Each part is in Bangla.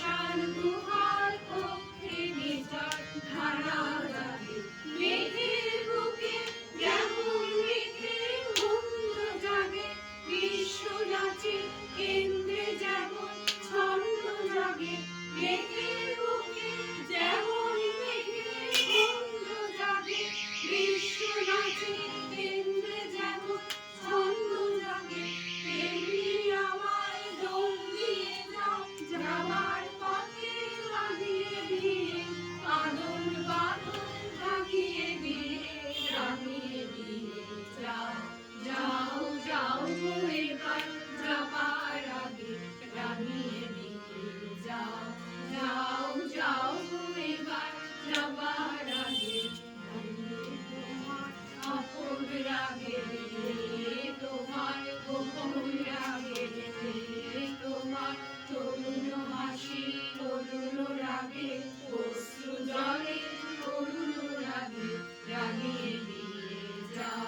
শ্মশান গুহার কক্ষে নির্জন ধারা জাগে মেঘের বুকে যেমন মেঘের ঘুম জাগে বিশ্ব নাচে কেন্দ্রে যেমন ছন্দ জাগে মেঘের বুকে যেমন মেঘের ঘুম জাগে বিশ্ব নাচে কেন্দ্রে যেমন ছন্দ জাগে তেমনি আমায় দোল দিয়ে যাও যাবার পথে লাগিয়ে দিয়ে আদল বাদল লাগিয়ে দিয়ে রাঙিয়ে দিয়ে যাও যাও যাও গো এবার যাবার আগে রাঙিয়ে দিয়ে যাও যাও যাও গো এবার যাবার আগে তোমার অপর রাগে তোমার গোপন রাগে তোমার তরুণ হাসি তরুণ রাগে অশ্রু জলে তরুণ রাগে রাঙিয়ে দিয়ে যাও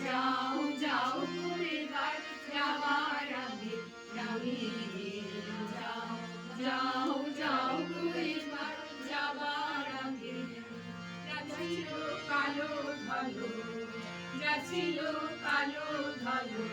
যাও যাও গো এবার যাবার আগে রাঙিয়ে দিয়ে যাও যাও যাও গো এবার যাবার আগে যাচ্ছিল কালো ধলো যাচ্ছিল কালো ধলো